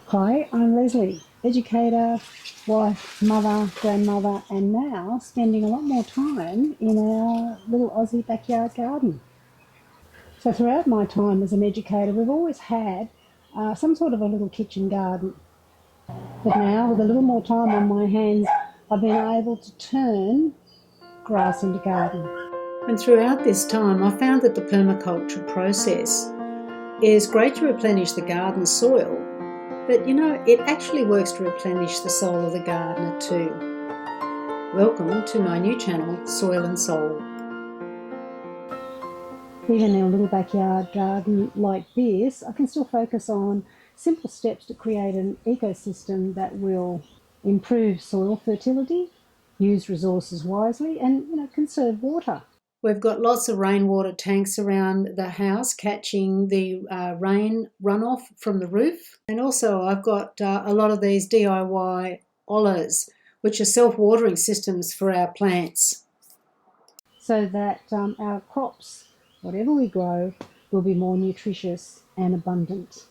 Hi, I'm Leslie, educator, wife, mother, grandmother, and now spending a lot more time in our little Aussie backyard garden. So, throughout my time as an educator, we've always had some sort of a little kitchen garden. But now, with a little more time on my hands, I've been able to turn grass into garden. And throughout this time, I found that the permaculture process is great to replenish the garden soil, but it actually works to replenish the soul of the gardener too. Welcome to my new channel, Soil and Soul. Even in a little backyard garden like this, I can still focus on simple steps to create an ecosystem that will improve soil fertility, use resources wisely, and conserve water. We've got lots of rainwater tanks around the house catching the rain runoff from the roof. And also I've got a lot of these DIY ollas, which are self-watering systems for our plants. So that our crops, whatever we grow, will be more nutritious and abundant.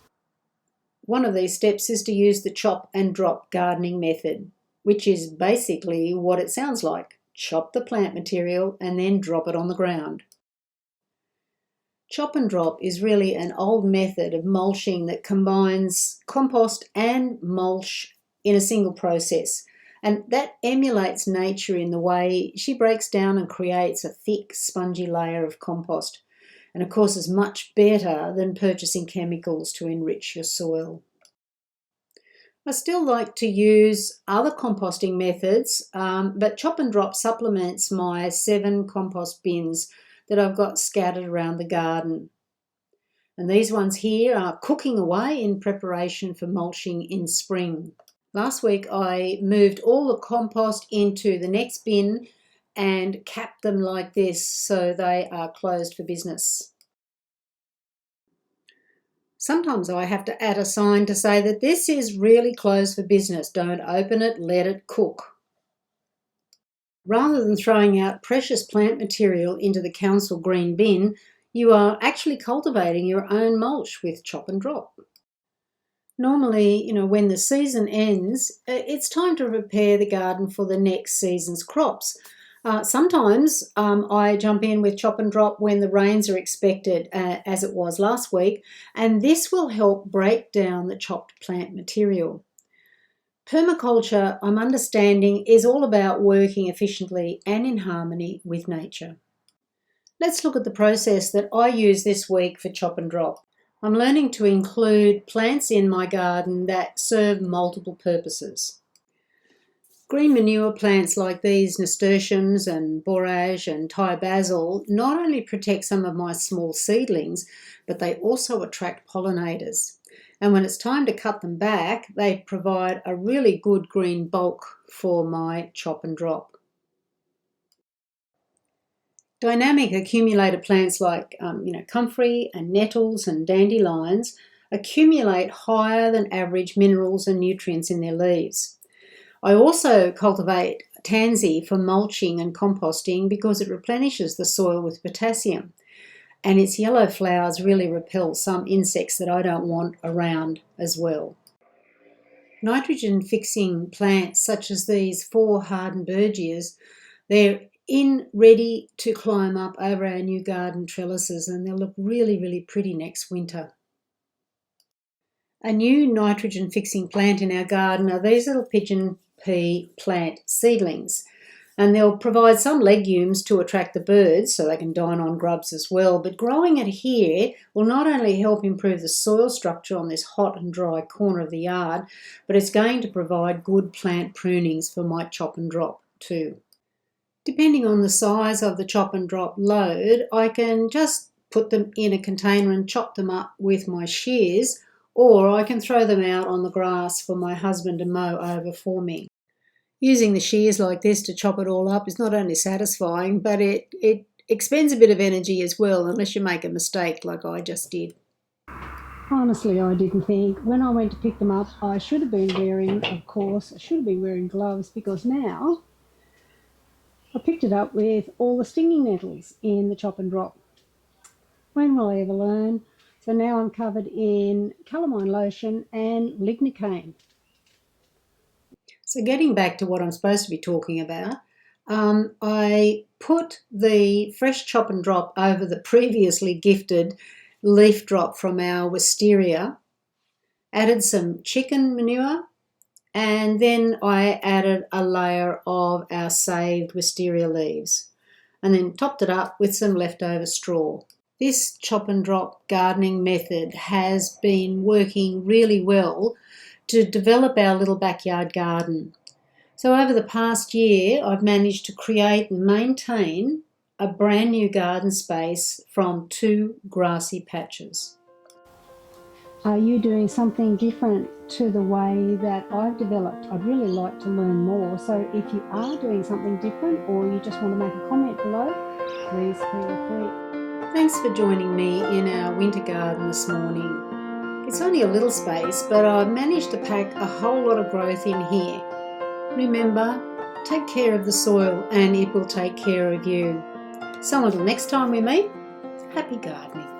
One of these steps is to use the chop and drop gardening method, which is basically what it sounds like. Chop the plant material and then drop it on the ground. Chop and drop is really an old method of mulching that combines compost and mulch in a single process. And that emulates nature in the way she breaks down and creates a thick, spongy layer of compost. And of course, is much better than purchasing chemicals to enrich your soil. I still like to use other composting methods, but chop and drop supplements my 7 compost bins that I've got scattered around the garden. And these ones here are cooking away in preparation for mulching in spring. Last week I moved all the compost into the next bin and capped them like this so they are closed for business. Sometimes I have to add a sign to say that this is really closed for business. Don't open it, let it cook. Rather than throwing out precious plant material into the council green bin, you are actually cultivating your own mulch with chop and drop. Normally, when the season ends, it's time to prepare the garden for the next season's crops. Sometimes I jump in with chop and drop when the rains are expected, as it was last week, and this will help break down the chopped plant material. Permaculture, I'm understanding, is all about working efficiently and in harmony with nature. Let's look at the process that I use this week for chop and drop. I'm learning to include plants in my garden that serve multiple purposes. Green manure plants like these nasturtiums and borage and Thai basil not only protect some of my small seedlings, but they also attract pollinators. And when it's time to cut them back, they provide a really good green bulk for my chop and drop. Dynamic accumulator plants like comfrey and nettles and dandelions accumulate higher than average minerals and nutrients in their leaves. I also cultivate tansy for mulching and composting because it replenishes the soil with potassium, and its yellow flowers really repel some insects that I don't want around as well. Nitrogen-fixing plants such as these 4 Hardenbergias, they're ready to climb up over our new garden trellises, and they'll look really, really pretty next winter. A new nitrogen-fixing plant in our garden are these little pigeon pea plant seedlings, and they'll provide some legumes to attract the birds so they can dine on grubs as well. But growing it here will not only help improve the soil structure on this hot and dry corner of the yard, but it's going to provide good plant prunings for my chop and drop too. Depending on the size of the chop and drop load, I can just put them in a container and chop them up with my shears, or I can throw them out on the grass for my husband to mow over for me. Using the shears like this to chop it all up is not only satisfying, but it expends a bit of energy as well, unless you make a mistake like I just did. Honestly, I didn't think. When I went to pick them up, I should have been wearing gloves, because now I picked it up with all the stinging nettles in the chop and drop. When will I ever learn? So now I'm covered in calamine lotion and lignocaine. So getting back to what I'm supposed to be talking about, I put the fresh chop and drop over the previously gifted leaf drop from our wisteria, added some chicken manure, and then I added a layer of our saved wisteria leaves, and then topped it up with some leftover straw. This chop and drop gardening method has been working really well to develop our little backyard garden. So over the past year, I've managed to create and maintain a brand new garden space from 2 grassy patches. Are you doing something different to the way that I've developed? I'd really like to learn more. So if you are doing something different or you just want to make a comment below, please feel free. Thanks for joining me in our winter garden this morning. It's only a little space, but I've managed to pack a whole lot of growth in here. Remember, take care of the soil and it will take care of you. So until next time we meet, happy gardening.